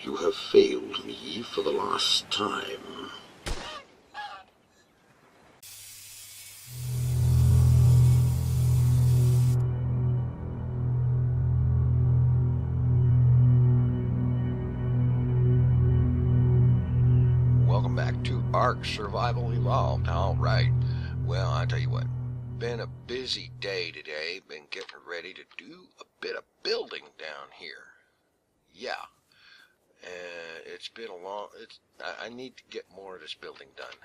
You have failed me for the last time. Welcome back to ARK Survival Evolved. Alright, well, I tell you what, been a busy day today. Been getting ready to do a bit of building down here. Yeah, and it's been a long, I need to get more of this building done.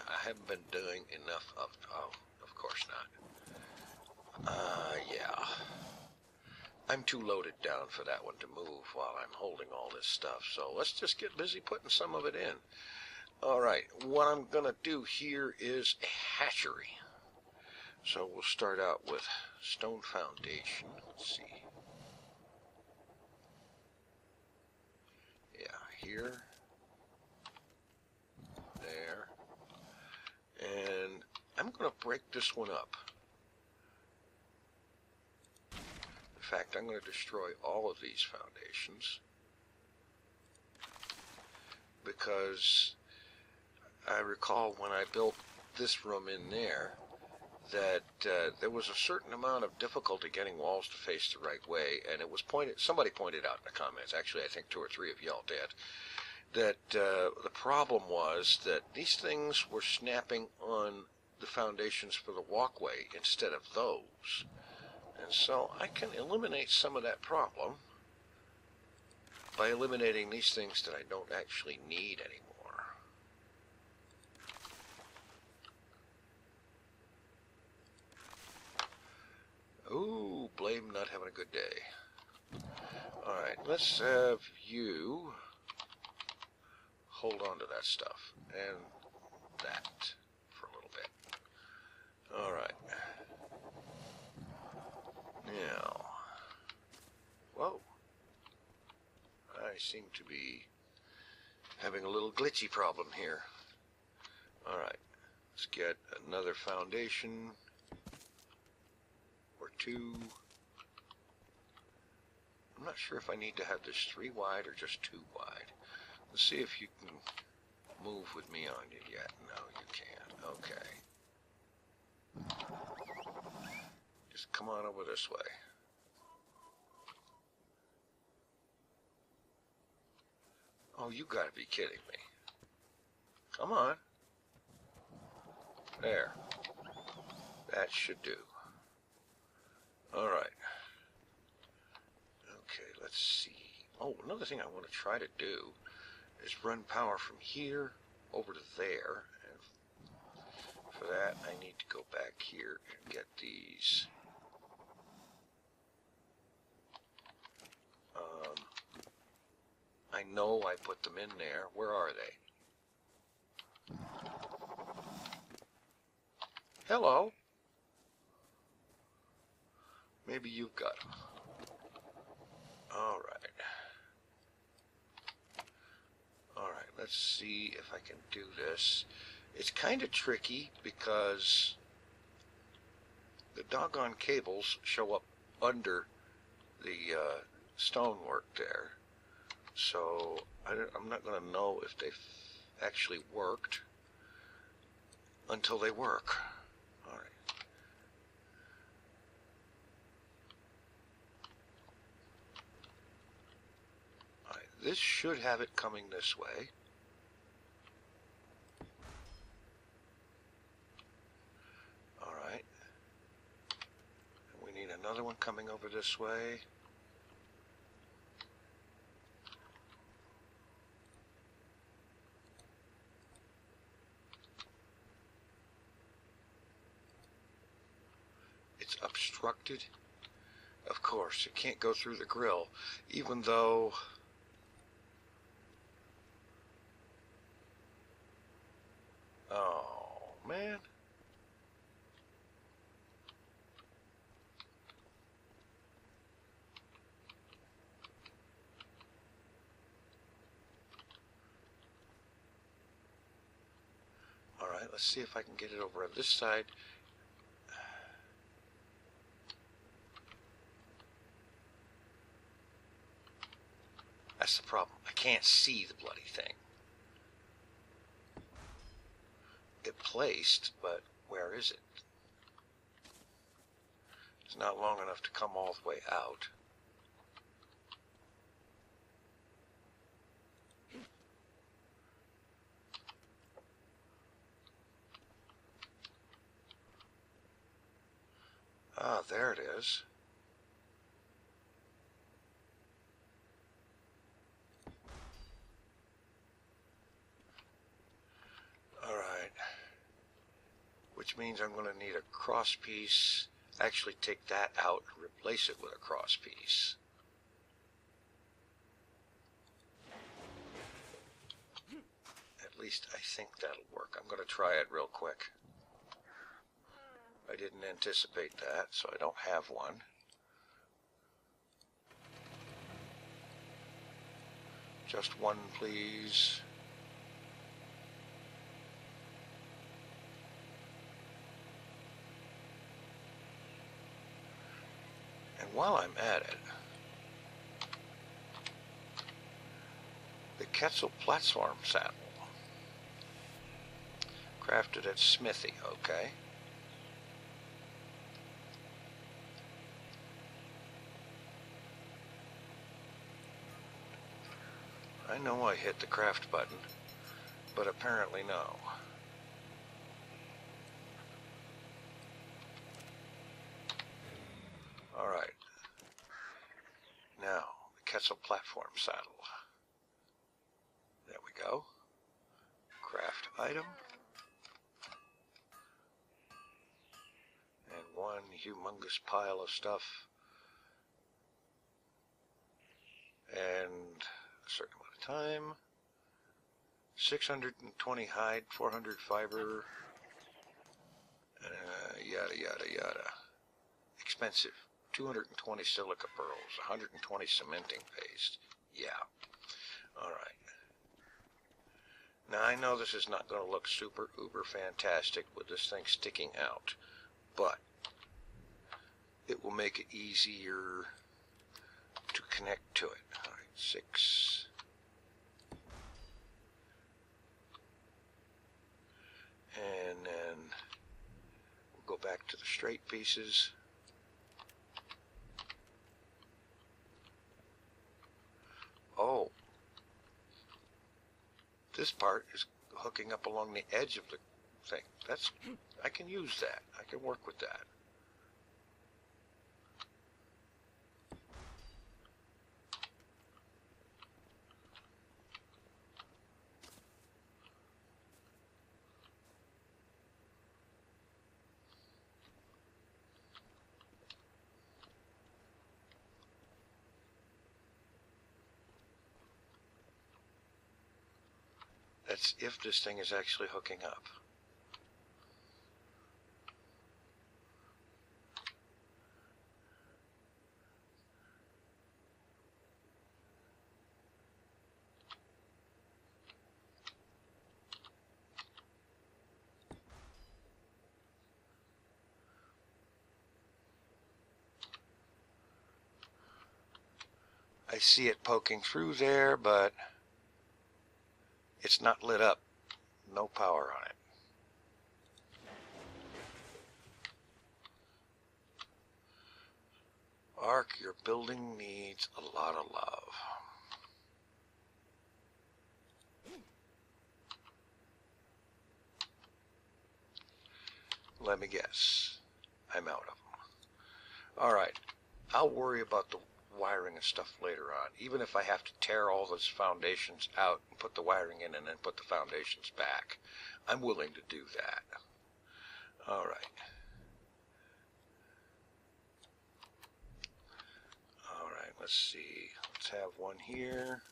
I haven't been doing enough of course not. Yeah. I'm too loaded down for that one to move while I'm holding all this stuff, so let's just get busy putting some of it in. Alright, what I'm going to do here is a hatchery. So we'll start out with stone foundation. Let's see. Yeah, here. There. And I'm going to break this one up. In fact, I'm going to destroy all of these foundations. Because I recall when I built this room in there that there was a certain amount of difficulty getting walls to face the right way, and it was somebody pointed out in the comments, actually I think 2 or 3 of y'all did, that the problem was that these things were snapping on the foundations for the walkway instead of those. And so I can eliminate some of that problem by eliminating these things that I don't actually need anymore. Ooh, blame not having a good day. Alright, let's have you hold on to that stuff and that for a little bit. Alright. Now, whoa. I seem to be having a little glitchy problem here. Alright, let's get another foundation. Or 2. I'm not sure if I need to have this 3 wide or just 2 wide. Let's see if you can move with me on it yet. No, you can't. Okay. Just come on over this way. Oh, you gotta be kidding me. Come on. There. That should do. Alright. Okay, let's see. Oh, another thing I want to try to do is run power from here over to there. And for that, I need to go back here and get these. I know I put them in there. Where are they? Hello? Maybe you've got them. Alright. Alright, let's see if I can do this. It's kind of tricky because the doggone cables show up under the stonework there. So I'm not going to know if they've actually worked until they work. Alright. This should have it coming this way. Alright. And we need another one coming over this way. It's obstructed. Of course, it can't go through the grill, even though oh, man. Alright, let's see if I can get it over on this side. That's the problem. I can't see the bloody thing. It placed, but where is it? It's not long enough to come all the way out. Ah, there it is. All right. Which means I'm going to need a cross piece. Actually take that out and replace it with a cross piece. At least I think that'll work. I'm going to try it real quick. I didn't anticipate that, so I don't have one. Just one, please. And while I'm at it, the Quetzal platform saddle. Crafted at Smithy, okay. I know I hit the craft button, but apparently no. All right. Now, the Quetzal platform saddle. There we go. Craft item. And one humongous pile of stuff. And a certain amount of time. 620 hide, 400 fiber. Yada, yada, yada. Expensive. 220 silica pearls, 120 cementing paste. Yeah. All right. Now, I know this is not going to look super uber fantastic with this thing sticking out, but it will make it easier to connect to it. All right, 6. And then we'll go back to the straight pieces. Oh, this part is hooking up along the edge of the thing. I can use that. I can work with that. That's if this thing is actually hooking up. I see it poking through there, but it's not lit up. No power on it. ARK, your building needs a lot of love. Let me guess. I'm out of them. Alright. I'll worry about the wiring and stuff later on. Even if I have to tear all those foundations out and put the wiring in and then put the foundations back. I'm willing to do that. Alright. Alright, let's see. Let's have one here.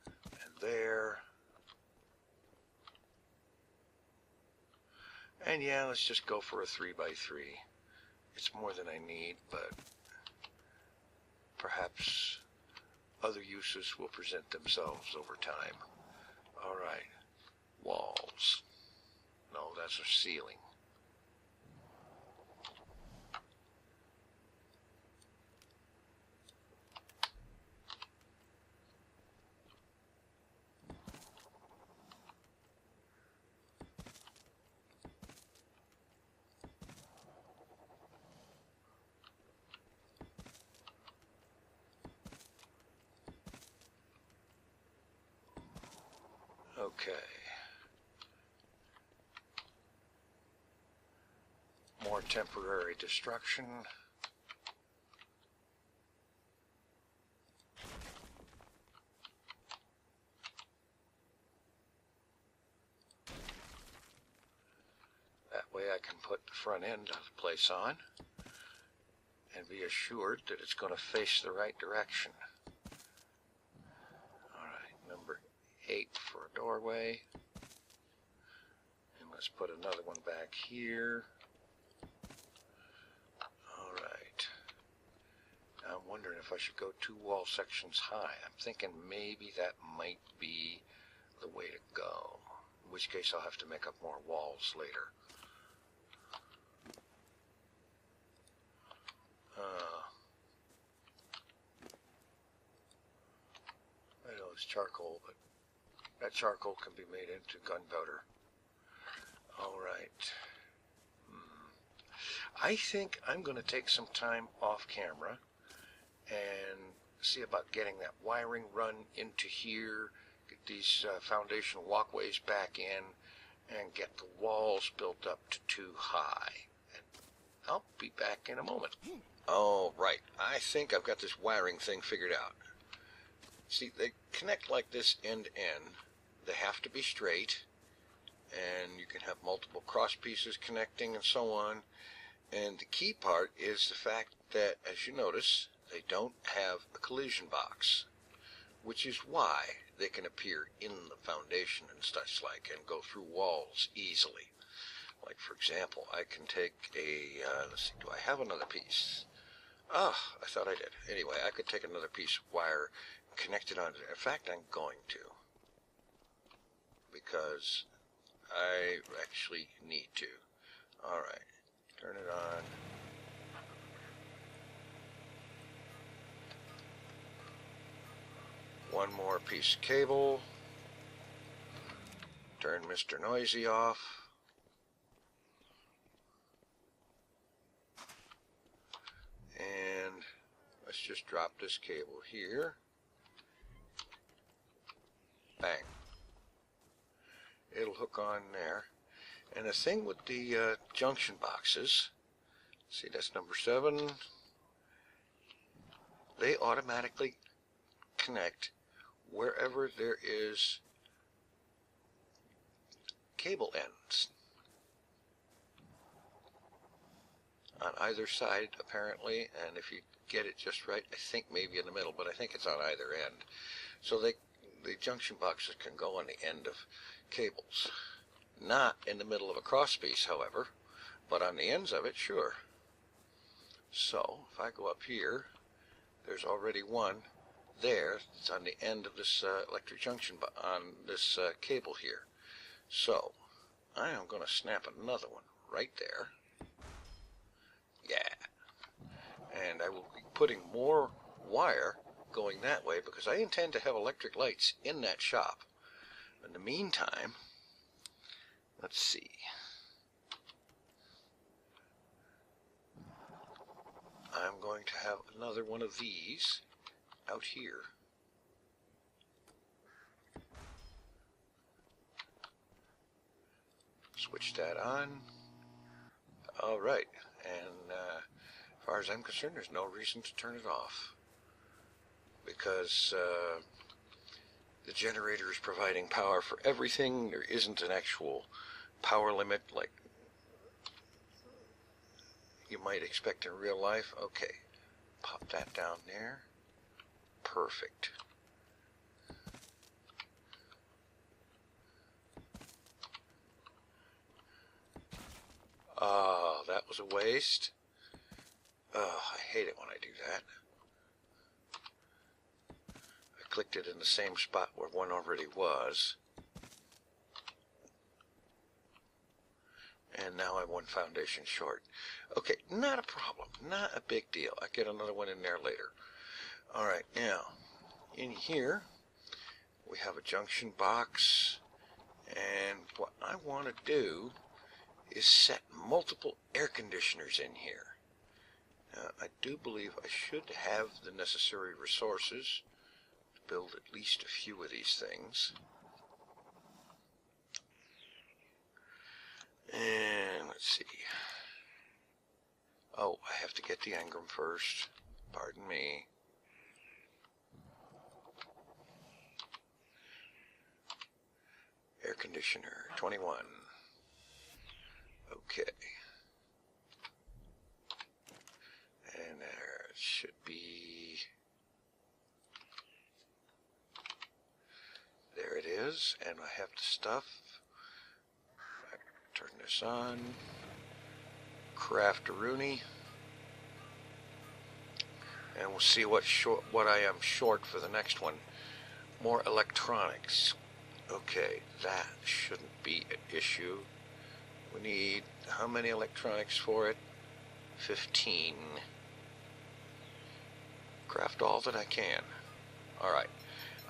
And there. And yeah, let's just go for a 3x3. It's more than I need, but perhaps other uses will present themselves over time. Alright. Walls. No, that's a ceiling. Okay. More temporary destruction. That way I can put the front end of the place on and be assured that it's going to face the right direction. Alright, number 8 for a doorway. And let's put another one back here. Alright. I'm wondering if I should go 2 wall sections high. I'm thinking maybe that might be the way to go. In which case I'll have to make up more walls later. I know it's charcoal, but that charcoal can be made into gunpowder. Alright. I think I'm going to take some time off camera and see about getting that wiring run into here, get these foundation walkways back in, and get the walls built up to 2 high. And I'll be back in a moment. Oh, right. I think I've got this wiring thing figured out. See, they connect like this end to end. They have to be straight, and you can have multiple cross pieces connecting and so on. And the key part is the fact that, as you notice, they don't have a collision box, which is why they can appear in the foundation and such like and go through walls easily. Like, for example, I can take a, let's see, do I have another piece? Ah, I thought I did. Anyway, I could take another piece of wire and connect it onto it. In fact, I'm going to, because I actually need to. All right, turn it on. One more piece of cable. Turn Mr. Noisy off. And let's just drop this cable here. Bang. It'll hook on there. And the thing with the junction boxes, see, that's number 7. They automatically connect wherever there is cable ends. On either side, apparently, and if you get it just right, I think maybe in the middle, but I think it's on either end. So the junction boxes can go on the end of cables. Not in the middle of a crosspiece, however, but on the ends of it, sure. So, if I go up here, there's already one there. It's on the end of this electric junction on this cable here. So, I am going to snap another one right there. Yeah. And I will be putting more wire going that way because I intend to have electric lights in that shop. In the meantime, let's see. I'm going to have another one of these out here. Switch that on. All right. And as far as I'm concerned, there's no reason to turn it off because the generator is providing power for everything. There isn't an actual power limit like you might expect in real life. Okay, pop that down there. Perfect. Oh, that was a waste. Oh, I hate it when I do that. I clicked it in the same spot where one already was. And now I'm one foundation short. Okay, not a problem. Not a big deal. I get another one in there later. Alright, now, in here, we have a junction box. And what I want to do is set multiple air conditioners in here. Now, I do believe I should have the necessary resources to build at least a few of these things. And let's see. Oh, I have to get the engram first. Pardon me. Air conditioner, 21. Okay. And there should be... There it is. And I have the stuff. I turn this on. Crafteroonie. And we'll see what I am short for the next one. More electronics. Okay, that shouldn't be an issue. We need how many electronics for it? 15. Craft all that I can. Alright,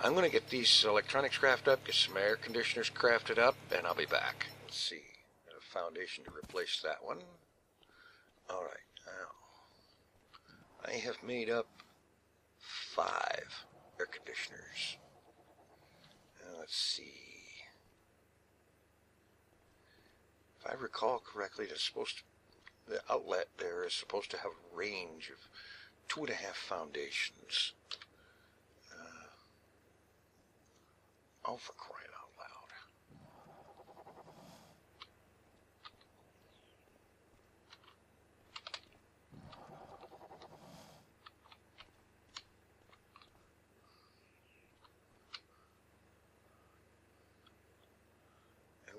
I'm going to get these electronics crafted up, get some air conditioners crafted up, and I'll be back. Let's see. A foundation to replace that one. Alright, now I have made up 5 air conditioners. Let's see. If I recall correctly, the outlet there is supposed to have a range of 2.5 foundations. Oh, for crying out loud.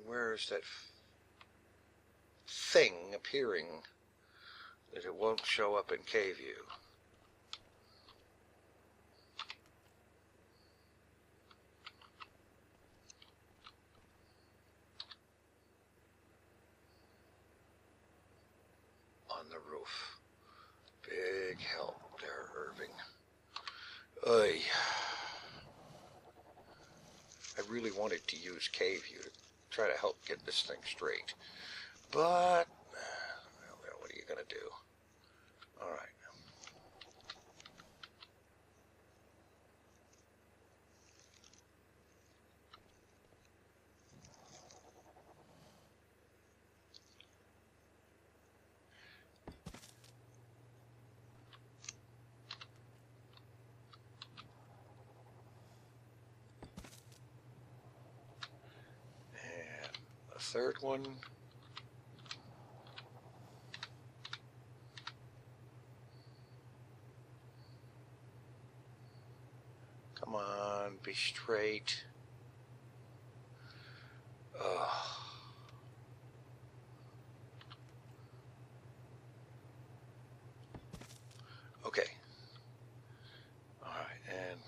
Where is that thing appearing that it won't show up in K-View? On the roof. Big help there, Irving. Oy. I really wanted to use K-View to try to help get this thing straight. But, well, what are you going to do? All right. Third one. Come on, be straight. Okay. All right, and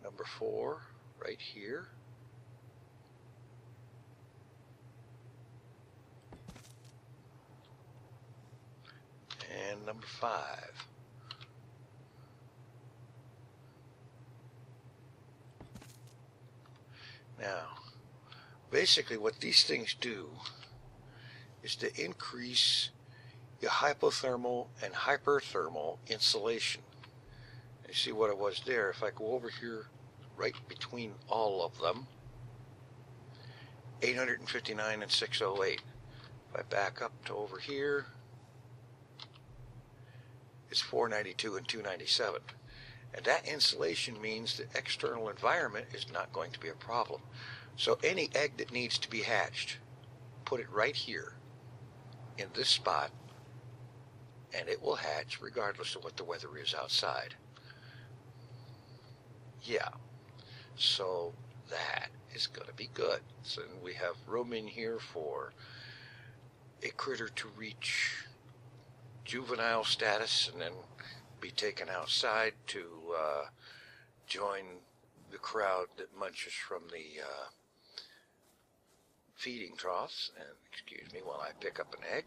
number 4 right here. And number 5. Now, basically what these things do is to increase your hypothermal and hyperthermal insulation. You see what it was there. If I go over here right between all of them, 859 and 608. If I back up to over here, it's 492 and 297. And that insulation means the external environment is not going to be a problem. So any egg that needs to be hatched, put it right here in this spot, and it will hatch regardless of what the weather is outside. Yeah, so that is going to be good. So we have room in here for a critter to reach juvenile status and then be taken outside to join the crowd that munches from the feeding troughs. And excuse me while I pick up an egg.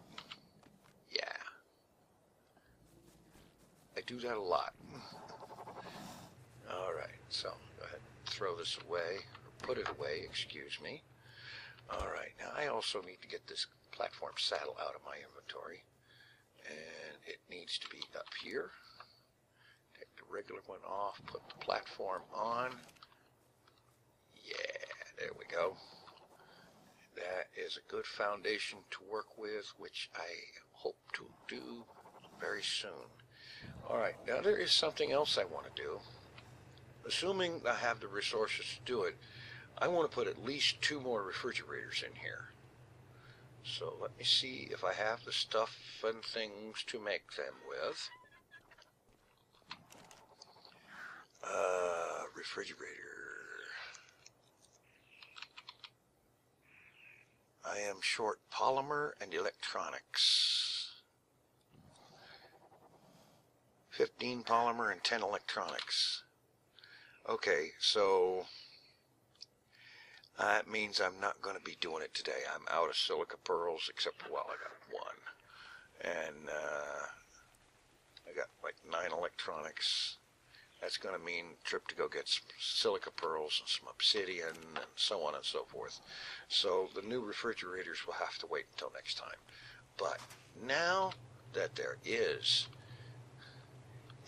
Yeah, I do that a lot. All right, so go ahead and throw this away, or put it away, excuse me. All right, now I also need to get this platform saddle out of my inventory, and it needs to be up here. Take the regular one off, put the platform on. Yeah, there we go. That is a good foundation to work with, which I hope to do very soon. Alright, now there is something else I want to do. Assuming I have the resources to do it, I want to put at least 2 more refrigerators in here. So let me see if I have the stuff and things to make them with. Refrigerator. I am short polymer and electronics. 15 polymer and 10 electronics. Okay, so that means I'm not going to be doing it today. I'm out of silica pearls, except, well, I got 1. And I got like 9 electronics. That's going to mean a trip to go get some silica pearls and some obsidian and so on and so forth. So the new refrigerators will have to wait until next time. But now that there is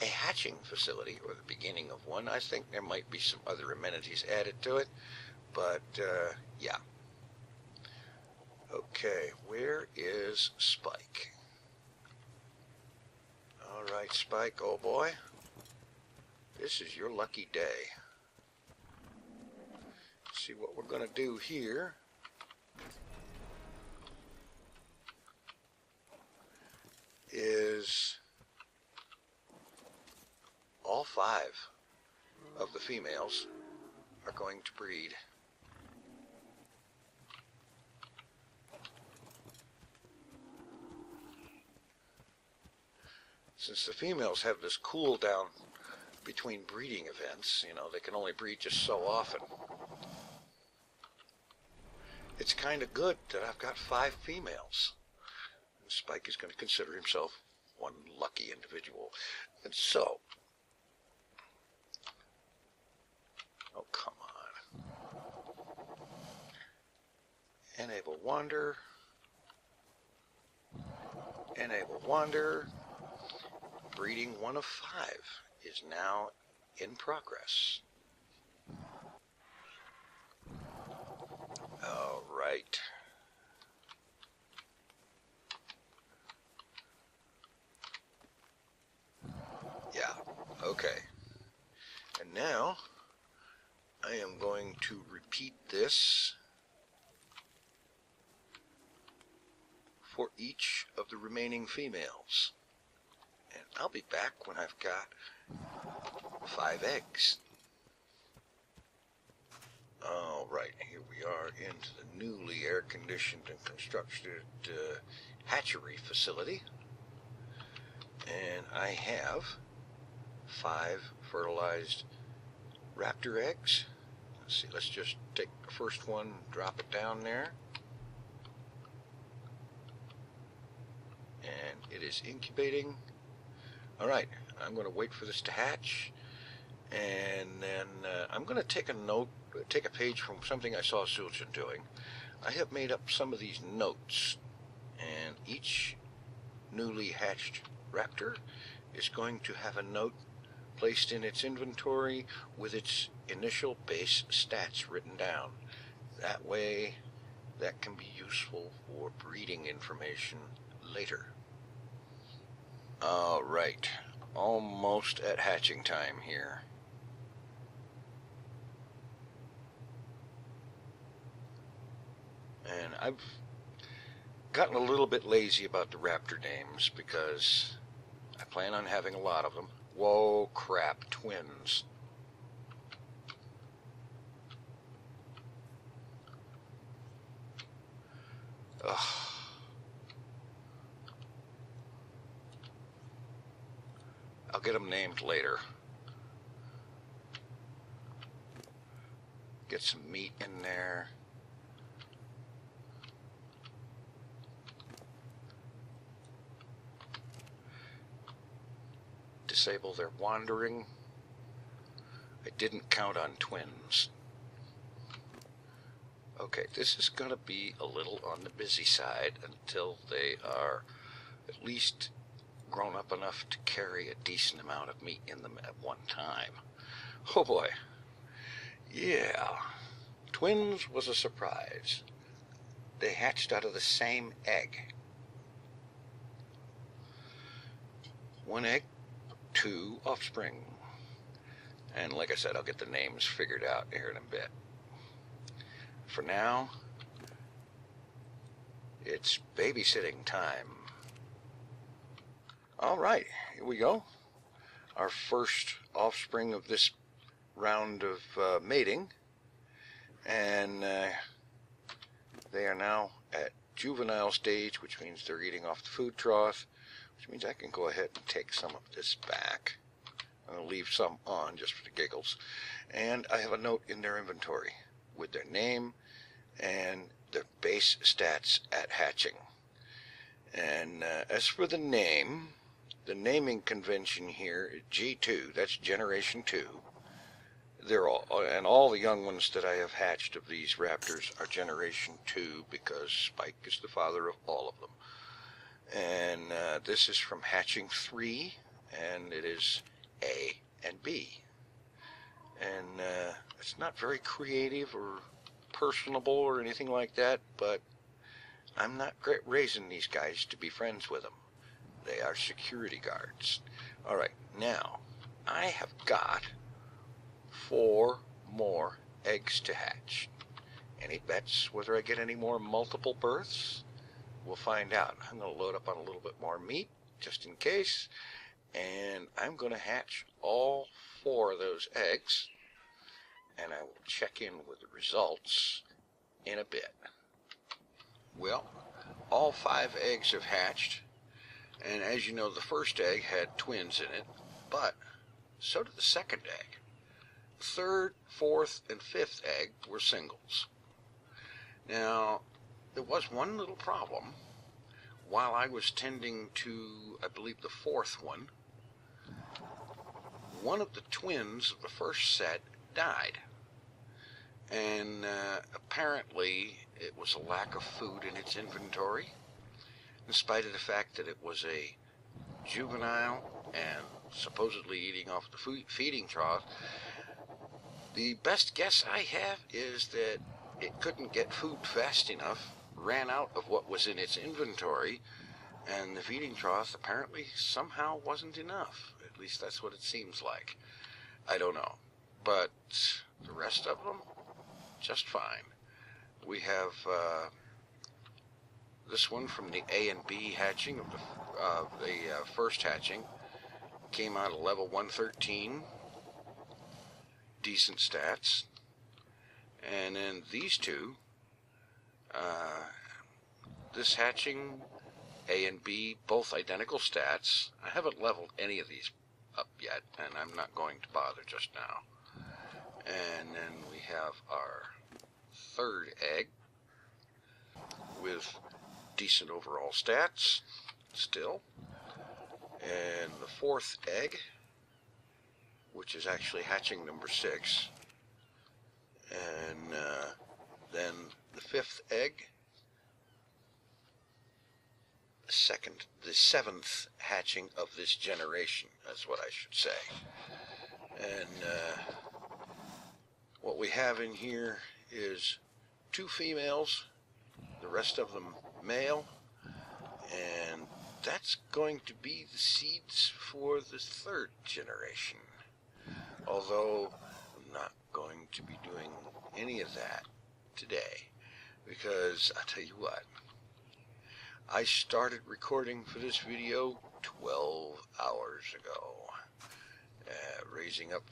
a hatching facility, or the beginning of one, I think there might be some other amenities added to it. But, yeah. Okay, where is Spike? Alright, Spike, oh boy. This is your lucky day. See what we're going to do here. Is all 5 of the females are going to breed. Since the females have this cool down between breeding events, you know, they can only breed just so often. It's kind of good that I've got 5 females. And Spike is going to consider himself one lucky individual. And so, oh, come on. Enable wander. Enable wander. Breeding 1 of 5 is now in progress. All right. Yeah, okay. And now I am going to repeat this for each of the remaining females. And I'll be back when I've got 5 eggs. All right, here we are into the newly air-conditioned and constructed hatchery facility. And I have 5 fertilized raptor eggs. Let's see, let's just take the first one, drop it down there. And it is incubating. All right, I'm going to wait for this to hatch, and then I'm going to take a page from something I saw Suljan doing. I have made up some of these notes, and each newly hatched raptor is going to have a note placed in its inventory with its initial base stats written down. That way, that can be useful for breeding information later. All right, almost at hatching time here. And I've gotten a little bit lazy about the raptor names because I plan on having a lot of them. Whoa, crap, twins. Ugh. I'll get them named later. Get some meat in there. Disable their wandering. I didn't count on twins. Okay, this is going to be a little on the busy side until they are at least grown up enough to carry a decent amount of meat in them at one time. Oh boy. Yeah. Twins was a surprise. they hatched out of the same egg. One egg, two offspring. And like I said, I'll get the names figured out here in a bit. For now, it's babysitting time. All right, here we go. Our first offspring of this round of mating. And they are now at juvenile stage, which means they're eating off the food trough, which means I can go ahead and take some of this back. I'm going to leave some on just for the giggles. And I have a note in their inventory with their name and their base stats at hatching. And as for the name, the naming convention here is G2, that's generation 2. They're all the young ones that I have hatched of these raptors are generation 2 because Spike is the father of all of them. And this is from hatching 3, and it is A and B. And it's not very creative or personable or anything like that, but I'm not raising these guys to be friends with them. They are security guards. All right, now I have got 4 more eggs to hatch. Any bets whether I get any more multiple births? We'll find out. I'm going to load up on a little bit more meat just in case, and I'm going to hatch all 4 of those eggs, and I will check in with the results in a bit. Well, all 5 eggs have hatched, and as you know, the first egg had twins in it, but so did the second egg. The third, fourth, and fifth egg were singles. Now, there was one little problem. While I was tending to, I believe, the fourth one of the twins of the first set died. And apparently it was a lack of food in its inventory, in spite of the fact that it was a juvenile and supposedly eating off the feeding trough. The best guess I have is that it couldn't get food fast enough, ran out of what was in its inventory, and the feeding trough apparently somehow wasn't enough. At least that's what it seems like. I don't know. But the rest of them, just fine. We have this one from the A and B hatching of the first hatching. Came out at level 113. Decent stats. And then these two, this hatching, A and B, both identical stats. I haven't leveled any of these up yet, and I'm not going to bother just now. And then we have our third egg with decent overall stats still. And the fourth egg, which is actually hatching number 6. And then the fifth egg, the seventh hatching of this generation, that's what I should say. And what we have in here is 2 females, the rest of them male, and that's going to be the seeds for the third generation. Although I'm not going to be doing any of that today, because I'll tell you what, I started recording for this video 12 hours ago. Raising up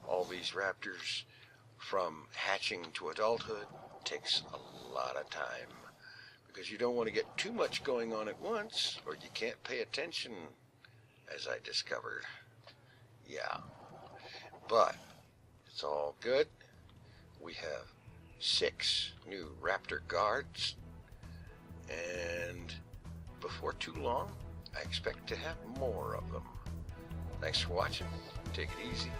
all these raptors from hatching to adulthood takes a lot of time, because you don't want to get too much going on at once, or you can't pay attention, as I discovered. Yeah, but it's all good. We have 6 new raptor guards, and before too long, I expect to have more of them. Thanks for watching. Take it easy.